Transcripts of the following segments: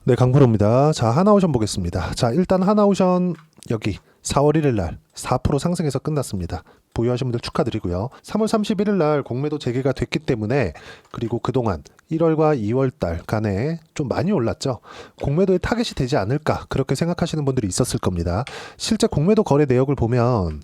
네, 강프로입니다. 자, 하나오션 보겠습니다. 자, 일단 하나오션 여기 4월 1일 날 4% 상승해서 끝났습니다. 보유하신 분들 축하드리고요. 3월 31일 날 공매도 재개가 됐기 때문에, 그리고 그동안 1월과 2월 달 간에 좀 많이 올랐죠. 공매도의 타겟이 되지 않을까 그렇게 생각하시는 분들이 있었을 겁니다. 실제 공매도 거래 내역을 보면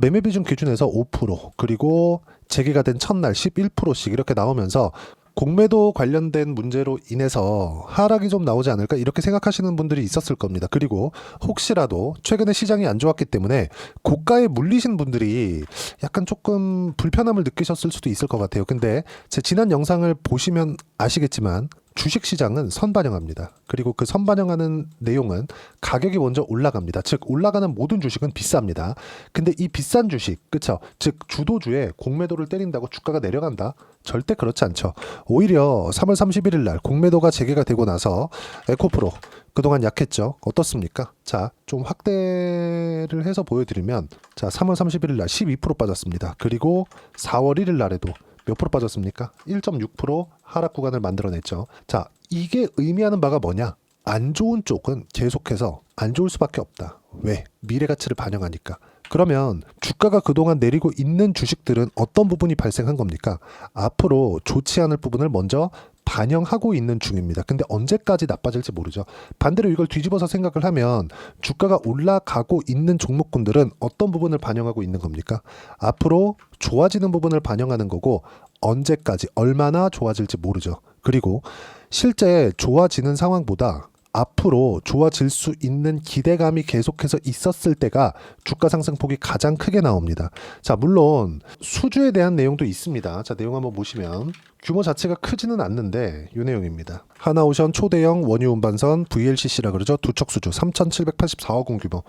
매매 비중 기준에서 5%, 그리고 재개가 된 첫날 11%씩 이렇게 나오면서 공매도 관련된 문제로 인해서 하락이 좀 나오지 않을까 이렇게 생각하시는 분들이 있었을 겁니다. 그리고 혹시라도 최근에 시장이 안 좋았기 때문에 고가에 물리신 분들이 약간 조금 불편함을 느끼셨을 수도 있을 것 같아요. 근데 제 지난 영상을 보시면 아시겠지만 주식시장은 선반영합니다. 그리고 그 선반영하는 내용은 가격이 먼저 올라갑니다. 즉 올라가는 모든 주식은 비쌉니다. 근데 이 비싼 주식, 그쵸? 즉 주도주에 공매도를 때린다고 주가가 내려간다? 절대 그렇지 않죠. 오히려 3월 31일 날 공매도가 재개가 되고 나서 에코프로 그동안 약했죠. 어떻습니까? 자, 좀 확대를 해서 보여드리면, 자, 3월 31일 날 12% 빠졌습니다. 그리고 4월 1일 날에도 몇 프로 빠졌습니까? 1.6% 하락 구간을 만들어냈죠. 자, 이게 의미하는 바가 뭐냐? 안 좋은 쪽은 계속해서 안 좋을 수밖에 없다. 왜? 미래 가치를 반영하니까. 그러면 주가가 그동안 내리고 있는 주식들은 어떤 부분이 발생한 겁니까? 앞으로 좋지 않을 부분을 먼저 반영하고 있는 중입니다. 근데 언제까지 나빠질지 모르죠. 반대로 이걸 뒤집어서 생각을 하면 주가가 올라가고 있는 종목군들은 어떤 부분을 반영하고 있는 겁니까? 앞으로 좋아지는 부분을 반영하는 거고, 언제까지 얼마나 좋아질지 모르죠. 그리고 실제 좋아지는 상황보다 앞으로 좋아질 수 있는 기대감이 계속해서 있었을 때가 주가 상승폭이 가장 크게 나옵니다. 자, 물론 수주에 대한 내용도 있습니다. 자, 내용 한번 보시면 규모 자체가 크지는 않는데 이 내용입니다. 하나오션 초대형 원유 운반선 VLCC라 그러죠. 두척 수주 3,784억 원 규모.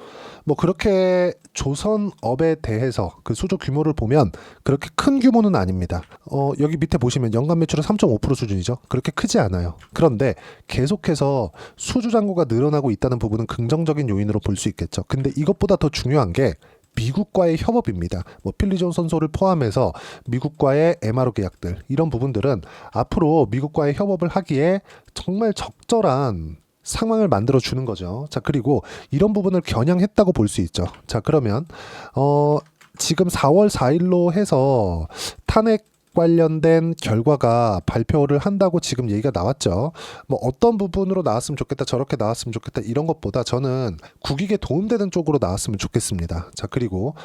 뭐 그렇게 조선업에 대해서 그 수주 규모를 보면 그렇게 큰 규모는 아닙니다. 여기 밑에 보시면 연간 매출은 3.5% 수준이죠. 그렇게 크지 않아요. 그런데 계속해서 수주 잔고가 늘어나고 있다는 부분은 긍정적인 요인으로 볼 수 있겠죠. 근데 이것보다 더 중요한 게 미국과의 협업입니다. 뭐 필리존 선소를 포함해서 미국과의 MRO 계약들, 이런 부분들은 앞으로 미국과의 협업을 하기에 정말 적절한 상황을 만들어 주는 거죠. 자, 그리고 이런 부분을 겨냥했다고 볼 수 있죠. 자, 그러면 지금 4월 4일로 해서 탄핵 관련된 결과가 발표를 한다고 지금 얘기가 나왔죠. 뭐 어떤 부분으로 나왔으면 좋겠다, 저렇게 나왔으면 좋겠다, 이런 것보다 저는 국익에 도움되는 쪽으로 나왔으면 좋겠습니다. 자, 그리고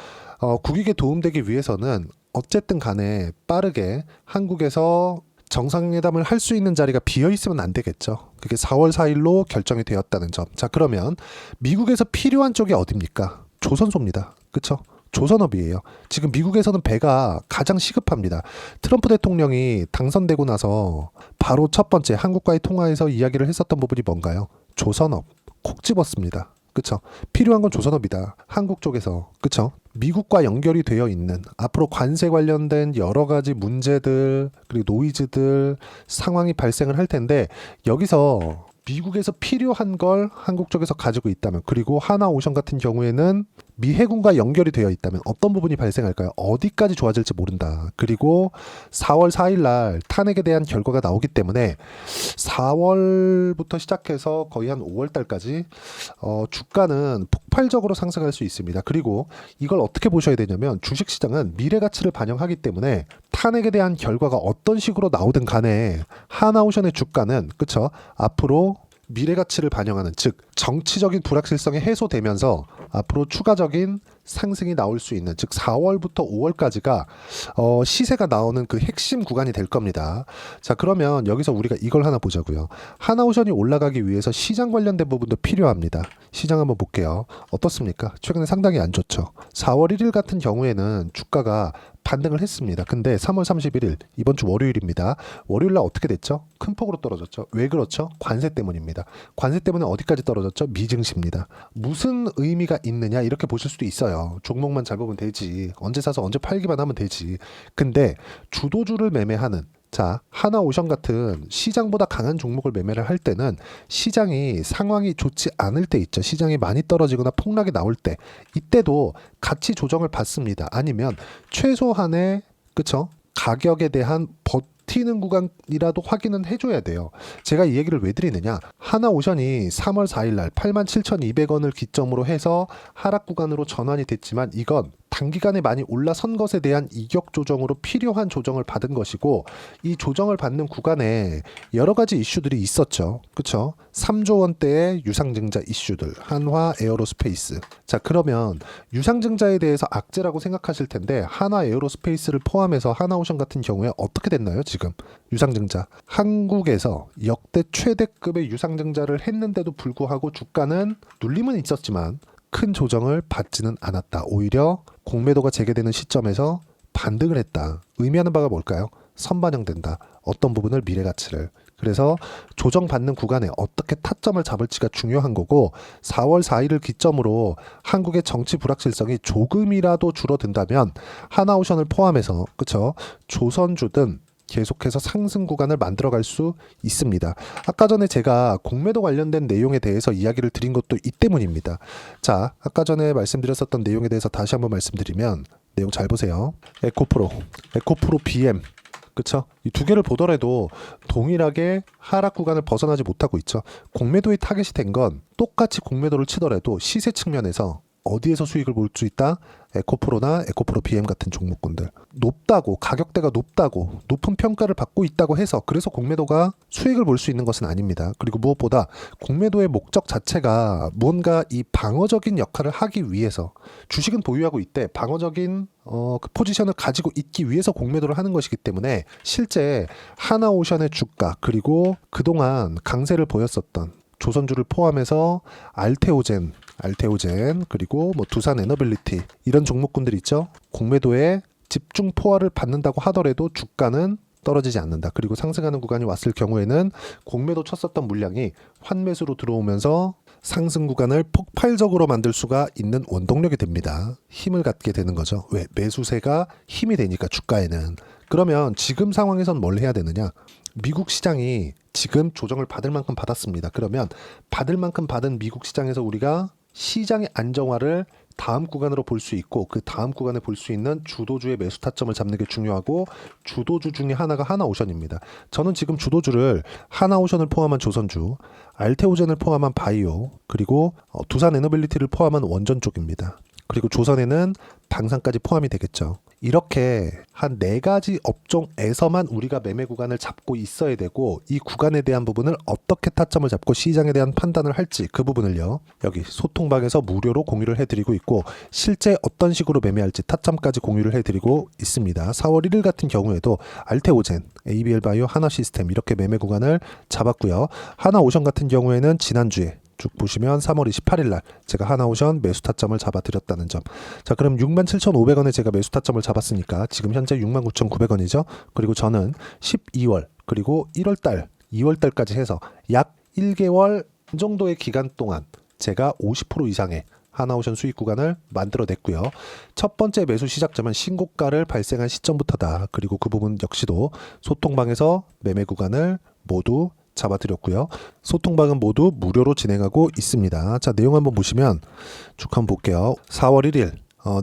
국익에 도움되기 위해서는 어쨌든 간에 빠르게 한국에서 정상회담을 할 수 있는 자리가 비어 있으면 안 되겠죠. 그게 4월 4일로 결정이 되었다는 점. 자, 그러면 미국에서 필요한 쪽이 어딥니까? 조선소입니다. 그쵸? 조선업이에요. 지금 미국에서는 배가 가장 시급합니다. 트럼프 대통령이 당선되고 나서 바로 첫 번째 한국과의 통화에서 이야기를 했었던 부분이 뭔가요? 조선업. 콕 집었습니다. 그쵸? 필요한 건 조선업이다. 한국 쪽에서. 그쵸? 미국과 연결이 되어 있는 앞으로 관세 관련된 여러 가지 문제들, 그리고 노이즈들, 상황이 발생을 할 텐데, 여기서 미국에서 필요한 걸 한국 쪽에서 가지고 있다면, 그리고 하나오션 같은 경우에는 미 해군과 연결이 되어 있다면 어떤 부분이 발생할까요? 어디까지 좋아질지 모른다. 그리고 4월 4일 날 탄핵에 대한 결과가 나오기 때문에 4월부터 시작해서 거의 한 5월 달까지 주가는 폭발적으로 상승할 수 있습니다. 그리고 이걸 어떻게 보셔야 되냐면, 주식시장은 미래 가치를 반영하기 때문에 탄핵에 대한 결과가 어떤 식으로 나오든 간에 하나오션의 주가는, 그쵸, 앞으로 미래 가치를 반영하는, 즉 정치적인 불확실성이 해소되면서 앞으로 추가적인 상승이 나올 수 있는, 즉 4월부터 5월까지가 시세가 나오는 그 핵심 구간이 될 겁니다. 자, 그러면 여기서 우리가 이걸 하나 보자고요. 하나오션이 올라가기 위해서 시장 관련된 부분도 필요합니다. 시장 한번 볼게요. 어떻습니까? 최근에 상당히 안 좋죠. 4월 1일 같은 경우에는 주가가 반등을 했습니다. 근데 3월 31일, 이번 주 월요일입니다. 월요일 날 어떻게 됐죠? 큰 폭으로 떨어졌죠. 왜 그렇죠? 관세 때문입니다. 관세 때문에 어디까지 떨어졌죠? 미증시입니다. 무슨 의미가 있느냐, 이렇게 보실 수도 있어요. 종목만 잘 보면 되지, 언제 사서 언제 팔기만 하면 되지. 근데 주도주를 매매하는, 자, 하나오션 같은 시장보다 강한 종목을 매매를 할 때는 시장이 상황이 좋지 않을 때 있죠. 시장이 많이 떨어지거나 폭락이 나올 때, 이때도 가치 조정을 받습니다. 아니면 최소한의, 그쵸, 가격에 대한 버티는 구간이라도 확인은 해줘야 돼요. 제가 이 얘기를 왜 드리느냐, 하나오션이 3월 4일 날 87,200원을 기점으로 해서 하락 구간으로 전환이 됐지만 이건 단기간에 많이 올라선 것에 대한 이격 조정으로 필요한 조정을 받은 것이고, 이 조정을 받는 구간에 여러 가지 이슈들이 있었죠. 그쵸? 3조 원대의 유상증자 이슈들, 한화 에어로스페이스. 자, 그러면 유상증자에 대해서 악재라고 생각하실 텐데, 한화 에어로스페이스를 포함해서 하나오션 같은 경우에 어떻게 됐나요? 지금 유상증자, 한국에서 역대 최대급의 유상증자를 했는데도 불구하고 주가는 눌림은 있었지만 큰 조정을 받지는 않았다. 오히려 공매도가 재개되는 시점에서 반등을 했다. 의미하는 바가 뭘까요? 선반영된다. 어떤 부분을, 미래 가치를. 그래서 조정받는 구간에 어떻게 타점을 잡을지가 중요한 거고, 4월 4일을 기점으로 한국의 정치 불확실성이 조금이라도 줄어든다면 하나오션을 포함해서, 그쵸, 조선주든 계속해서 상승 구간을 만들어갈 수 있습니다. 아까 전에 제가 공매도 관련된 내용에 대해서 이야기를 드린 것도 이 때문입니다. 자, 아까 전에 말씀드렸었던 내용에 대해서 다시 한번 말씀드리면, 내용 잘 보세요. 에코프로 BM, 그쵸? 이 두 개를 보더라도 동일하게 하락 구간을 벗어나지 못하고 있죠. 공매도의 타겟이 된 건 똑같이 공매도를 치더라도 시세 측면에서 어디에서 수익을 볼 수 있다? 에코프로나 에코프로 BM 같은 종목군들. 높다고, 가격대가 높다고, 높은 평가를 받고 있다고 해서 그래서 공매도가 수익을 볼 수 있는 것은 아닙니다. 그리고 무엇보다 공매도의 목적 자체가 뭔가 이 방어적인 역할을 하기 위해서, 주식은 보유하고 있대 방어적인 그 포지션을 가지고 있기 위해서 공매도를 하는 것이기 때문에, 실제 하나오션의 주가, 그리고 그동안 강세를 보였었던 조선주를 포함해서 알테오젠, 그리고 뭐 두산 에너빌리티, 이런 종목군들 있죠. 공매도에 집중 포화를 받는다고 하더라도 주가는 떨어지지 않는다. 그리고 상승하는 구간이 왔을 경우에는 공매도 쳤었던 물량이 환매수로 들어오면서 상승 구간을 폭발적으로 만들 수가 있는 원동력이 됩니다. 힘을 갖게 되는 거죠. 왜? 매수세가 힘이 되니까 주가에는. 그러면 지금 상황에선 뭘 해야 되느냐? 미국 시장이 지금 조정을 받을 만큼 받았습니다. 그러면 받을 만큼 받은 미국 시장에서 우리가 시장의 안정화를 다음 구간으로 볼 수 있고, 그 다음 구간에 볼 수 있는 주도주의 매수 타점을 잡는 게 중요하고, 주도주 중에 하나가 하나오션입니다. 저는 지금 주도주를 하나오션을 포함한 조선주, 알테오젠을 포함한 바이오, 그리고 두산 에너빌리티를 포함한 원전 쪽입니다. 그리고 조선에는 방산까지 포함이 되겠죠. 이렇게 한 4가지 업종에서만 우리가 매매 구간을 잡고 있어야 되고, 이 구간에 대한 부분을 어떻게 타점을 잡고 시장에 대한 판단을 할지, 그 부분을요, 여기 소통방에서 무료로 공유를 해드리고 있고, 실제 어떤 식으로 매매할지 타점까지 공유를 해드리고 있습니다. 4월 1일 같은 경우에도 알테오젠, ABL바이오, 하나시스템 이렇게 매매 구간을 잡았고요. 하나오션 같은 경우에는 지난주에 쭉 보시면 3월 28일 날 제가 하나오션 매수 타점을 잡아드렸다는 점. 자, 그럼 67,500원에 제가 매수 타점을 잡았으니까 지금 현재 69,900원이죠. 그리고 저는 12월 그리고 1월달, 2월달까지 해서 약 1개월 정도의 기간 동안 제가 50% 이상의 하나오션 수익 구간을 만들어냈고요. 첫 번째 매수 시작점은 신고가를 발생한 시점부터다. 그리고 그 부분 역시도 소통방에서 매매 구간을 모두 잡아드렸고요. 소통방은 모두 무료로 진행하고 있습니다. 자, 내용 한번 보시면 쭉 한번 볼게요. 4월 1일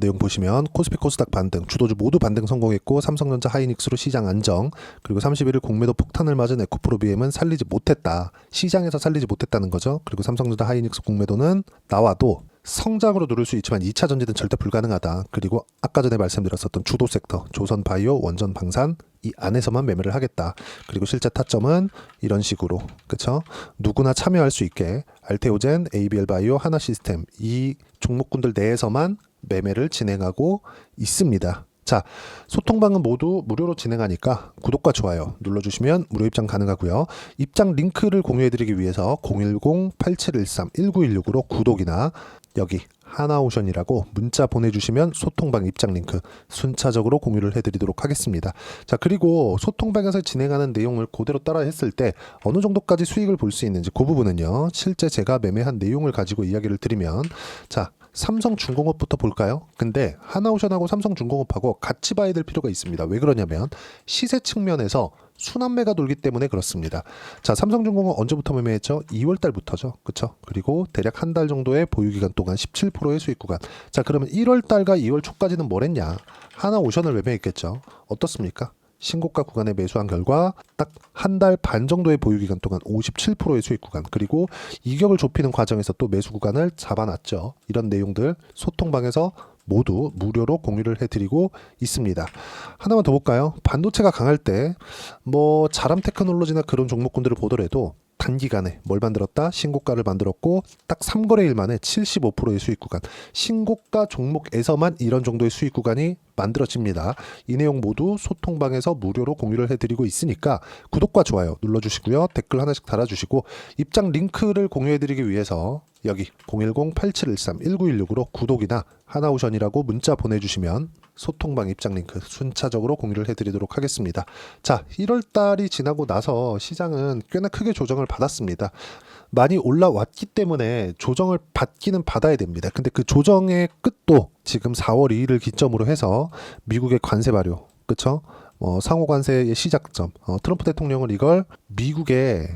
내용 보시면 코스피 코스닥 반등, 주도주 모두 반등 성공했고, 삼성전자 하이닉스로 시장 안정, 그리고 31일 공매도 폭탄을 맞은 에코프로 BM은 살리지 못했다. 시장에서 살리지 못했다는 거죠. 그리고 삼성전자 하이닉스 공매도는 나와도 성장으로 누를 수 있지만 2차 전지는 절대 불가능하다. 그리고 아까 전에 말씀드렸었던 주도 섹터, 조선 바이오, 원전 방산, 이 안에서만 매매를 하겠다. 그리고 실제 타점은 이런 식으로, 그쵸? 누구나 참여할 수 있게 알테오젠, ABL 바이오, 하나시스템 이 종목군들 내에서만 매매를 진행하고 있습니다. 자, 소통방은 모두 무료로 진행하니까 구독과 좋아요 눌러주시면 무료 입장 가능하고요. 입장 링크를 공유해드리기 위해서 010-8713-1916으로 구독이나 여기 하나오션이라고 문자 보내주시면 소통방 입장 링크 순차적으로 공유를 해드리도록 하겠습니다. 자, 그리고 소통방에서 진행하는 내용을 그대로 따라 했을 때 어느 정도까지 수익을 볼 수 있는지 그 부분은요, 실제 제가 매매한 내용을 가지고 이야기를 드리면, 자, 삼성중공업부터 볼까요? 근데 하나오션하고 삼성중공업하고 같이 봐야 될 필요가 있습니다. 왜 그러냐면 시세 측면에서 순환매가 돌기 때문에 그렇습니다. 자, 삼성중공업 언제부터 매매했죠? 2월 달부터죠. 그쵸? 그리고 대략 한 달 정도의 보유기간 동안 17%의 수익 구간. 자, 그러면 1월 달과 2월 초까지는 뭘 했냐? 하나오션을 매매했겠죠. 어떻습니까? 신고가 구간에 매수한 결과 딱 한 달 반 정도의 보유 기간 동안 57%의 수익 구간, 그리고 이격을 좁히는 과정에서 또 매수 구간을 잡아놨죠. 이런 내용들 소통방에서 모두 무료로 공유를 해드리고 있습니다. 하나만 더 볼까요? 반도체가 강할 때 뭐 자람 테크놀로지나 그런 종목군들을 보더라도 단기간에 뭘 만들었다? 신고가를 만들었고 딱 3거래일 만에 75%의 수익 구간, 신고가 종목에서만 이런 정도의 수익 구간이 만들어집니다. 이 내용 모두 소통방에서 무료로 공유를 해드리고 있으니까 구독과 좋아요 눌러주시고요. 댓글 하나씩 달아주시고 입장 링크를 공유해드리기 위해서 여기 010-8713-1916으로 구독이나 하나오션이라고 문자 보내주시면 소통방 입장 링크 순차적으로 공유를 해드리도록 하겠습니다. 자, 1월달이 지나고 나서 시장은 꽤나 크게 조정을 받았습니다. 많이 올라왔기 때문에 조정을 받기는 받아야 됩니다. 근데 그 조정의 끝도 지금 4월 2일을 기점으로 해서 미국의 관세 발효, 그쵸? 상호 관세의 시작점, 트럼프 대통령은 이걸 미국의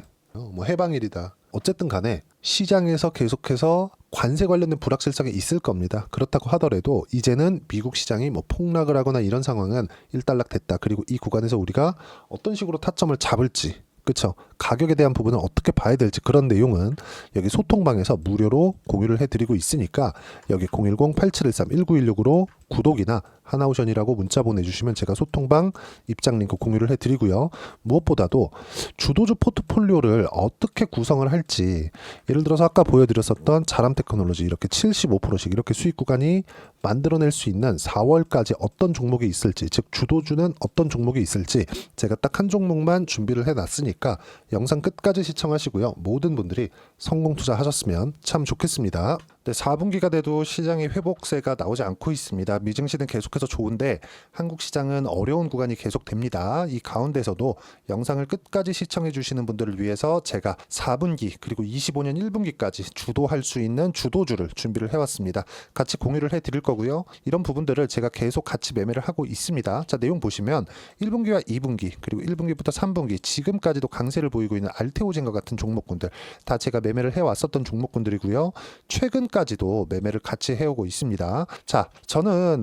해방일이다. 어쨌든 간에 시장에서 계속해서 관세 관련된 불확실성이 있을 겁니다. 그렇다고 하더라도 이제는 미국 시장이 뭐 폭락을 하거나 이런 상황은 일단락됐다. 그리고 이 구간에서 우리가 어떤 식으로 타점을 잡을지, 그쵸? 가격에 대한 부분은 어떻게 봐야 될지 그런 내용은 여기 소통방에서 무료로 공유를 해드리고 있으니까 여기 010-8713-1916으로 구독이나 하나오션이라고 문자 보내주시면 제가 소통방 입장 링크 공유를 해드리고요. 무엇보다도 주도주 포트폴리오를 어떻게 구성을 할지, 예를 들어서 아까 보여드렸었던 자람 테크놀로지 이렇게 75%씩 이렇게 수익 구간이 만들어낼 수 있는 4월까지 어떤 종목이 있을지, 즉 주도주는 어떤 종목이 있을지 제가 딱 한 종목만 준비를 해놨으니까 영상 끝까지 시청하시고요. 모든 분들이 성공 투자하셨으면 참 좋겠습니다. 네, 4분기가 돼도 시장의 회복세가 나오지 않고 있습니다. 미증시는 계속해서 좋은데 한국 시장은 어려운 구간이 계속됩니다. 이 가운데서도 영상을 끝까지 시청해 주시는 분들을 위해서 제가 4분기 그리고 25년 1분기까지 주도할 수 있는 주도주를 준비를 해왔습니다. 같이 공유를 해드릴 거고요. 이런 부분들을 제가 계속 같이 매매를 하고 있습니다. 자, 내용 보시면 1분기와 2분기 그리고 1분기부터 3분기 지금까지도 강세를 보이고 있는 알테오젠과 같은 종목군들 다 제가 매매를 해왔었던 종목군들이고요. 최근까지도 매매를 같이 해오고 있습니다. 자, 저는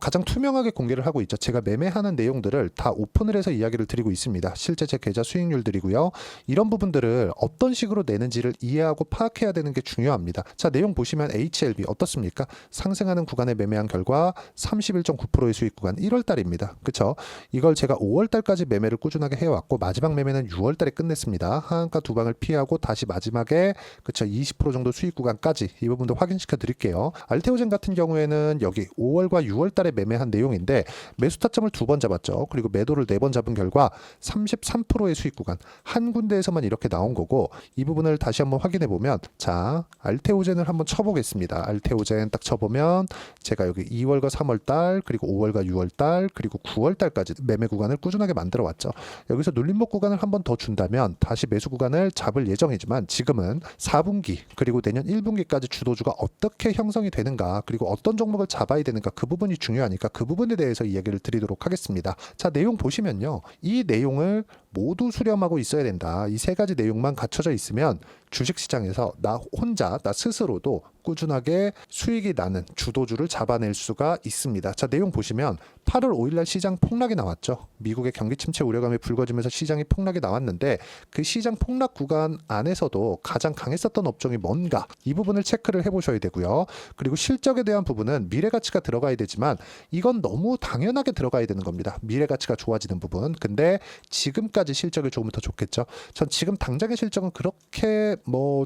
가장 투명하게 공개를 하고 있죠. 제가 매매하는 내용들을 다 오픈을 해서 이야기를 드리고 있습니다. 실제 제 계좌 수익률들이고요. 이런 부분들을 어떤 식으로 내는지를 이해하고 파악해야 되는 게 중요합니다. 자, 내용 보시면 HLB 어떻습니까? 상승하는 구간에 매매한 결과 31.9%의 수익 구간 1월달입니다. 그쵸? 이걸 제가 5월달까지 매매를 꾸준하게 해왔고 마지막 매매는 6월달에 끝냈습니다. 하한가 두 방을 피하고 다시 마지막에 그쵸 20% 정도 수익 구간까지 이 부분도 확인시켜 드릴게요. 알테오젠 같은 경우에는 여기 5월과 6월달에 매매한 내용인데 매수 타점을 2번 잡았죠. 그리고 매도를 4번 잡은 결과 33%의 수익 구간 한 군데에서만 이렇게 나온 거고 이 부분을 다시 한번 확인해 보면 자 알테오젠을 한번 쳐보겠습니다. 알테오젠 딱 쳐보면 제가 여기 2월과 3월달 그리고 5월과 6월달 그리고 9월달까지 매매 구간을 꾸준하게 만들어 왔죠. 여기서 눌림목 구간을 한번 더 준다면 다시 매수 구간을 잡을 예정이지만 지금은 4분기 그리고 내년 1분기까지 주도주가 어떻게 형성이 되는가 그리고 어떤 종목을 잡아야 되는가 그 부분이 중요하니까 그 부분에 대해서 이야기를 드리도록 하겠습니다. 자, 내용 보시면요. 이 내용을 모두 수렴하고 있어야 된다. 이 세 가지 내용만 갖춰져 있으면 주식시장에서 나 혼자 나 스스로도 꾸준하게 수익이 나는 주도주를 잡아낼 수가 있습니다. 자, 내용 보시면 8월 5일날 시장 폭락이 나왔죠. 미국의 경기 침체 우려감이 불거지면서 시장이 폭락이 나왔는데 그 시장 폭락 구간 안에서도 가장 강했었던 업종이 뭔가 이 부분을 체크를 해보셔야 되고요. 그리고 실적에 대한 부분은 미래가치가 들어가야 되지만 이건 너무 당연하게 들어가야 되는 겁니다. 미래가치가 좋아지는 부분. 근데 지금까지 실적이 조금 더 좋겠죠. 전 지금 당장의 실적은 그렇게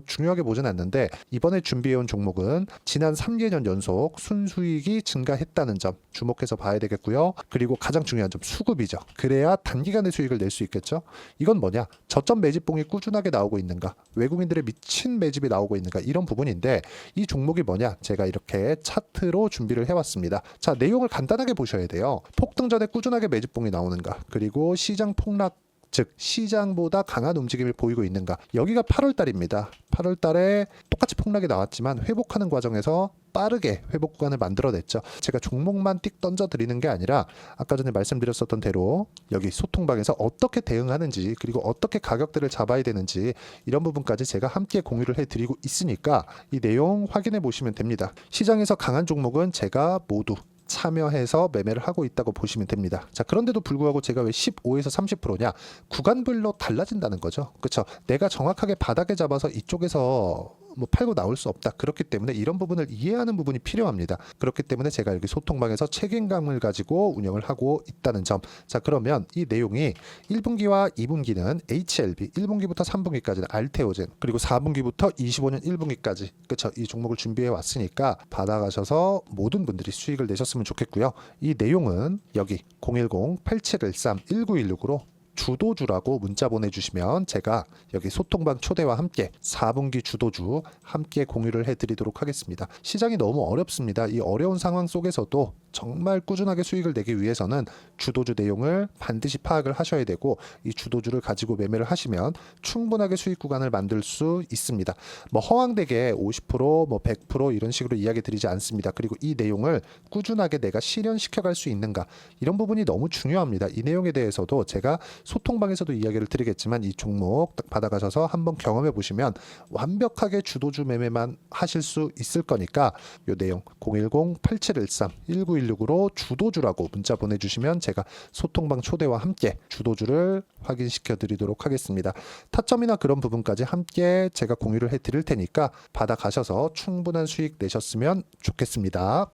중요하게 보진 않는데 이번에 준비해온 종목은 지난 3개년 연속 순수익이 증가했다는 점 주목해서 봐야 되겠고요. 그리고 가장 중요한 점 수급이죠. 그래야 단기간에 수익을 낼 수 있겠죠. 이건 뭐냐? 저점 매집봉이 꾸준하게 나오고 있는가? 외국인들의 미친 매집이 나오고 있는가? 이런 부분인데 이 종목이 뭐냐? 제가 이렇게 차트로 준비를 해왔습니다. 자, 내용을 간단하게 보셔야 돼요. 폭등 전에 꾸준하게 매집봉이 나오는가? 그리고 시장 폭락 즉 시장보다 강한 움직임을 보이고 있는가. 여기가 8월 달입니다. 8월 달에 똑같이 폭락이 나왔지만 회복하는 과정에서 빠르게 회복 구간을 만들어냈죠. 제가 종목만 띡 던져 드리는 게 아니라 아까 전에 말씀드렸었던 대로 여기 소통방에서 어떻게 대응하는지 그리고 어떻게 가격대를 잡아야 되는지 이런 부분까지 제가 함께 공유를 해드리고 있으니까 이 내용 확인해 보시면 됩니다. 시장에서 강한 종목은 제가 모두 참여해서 매매를 하고 있다고 보시면 됩니다. 자, 그런데도 불구하고 제가 왜 15에서 30%냐? 구간별로 달라진다는 거죠. 그렇죠? 내가 정확하게 바닥에 잡아서 이쪽에서 뭐 팔고 나올 수 없다. 그렇기 때문에 이런 부분을 이해하는 부분이 필요합니다. 그렇기 때문에 제가 여기 소통방에서 책임감을 가지고 운영을 하고 있다는 점. 자, 그러면 이 내용이 1분기와 2분기는 HLB, 1분기부터 3분기까지는 알테오젠, 그리고 4분기부터 25년 1분기까지 그렇죠. 이 종목을 준비해 왔으니까 받아가셔서 모든 분들이 수익을 내셨으면 좋겠고요. 이 내용은 여기 010-8713-1916으로 주도주라고 문자 보내주시면 제가 여기 소통방 초대와 함께 4분기 주도주 함께 공유를 해드리도록 하겠습니다. 시장이 너무 어렵습니다. 이 어려운 상황 속에서도 정말 꾸준하게 수익을 내기 위해서는 주도주 내용을 반드시 파악을 하셔야 되고 이 주도주를 가지고 매매를 하시면 충분하게 수익 구간을 만들 수 있습니다. 뭐 허황되게 50%, 뭐 100% 이런 식으로 이야기 드리지 않습니다. 그리고 이 내용을 꾸준하게 내가 실현시켜 갈 수 있는가 이런 부분이 너무 중요합니다. 이 내용에 대해서도 제가 소통방에서도 이야기를 드리겠지만 이 종목 딱 받아가셔서 한번 경험해 보시면 완벽하게 주도주 매매만 하실 수 있을 거니까 이 내용 010-8713-1916으로 주도주라고 문자 보내주시면 제가 소통방 초대와 함께 주도주를 확인시켜 드리도록 하겠습니다. 타점이나 그런 부분까지 함께 제가 공유를 해 드릴 테니까 받아가셔서 충분한 수익 내셨으면 좋겠습니다.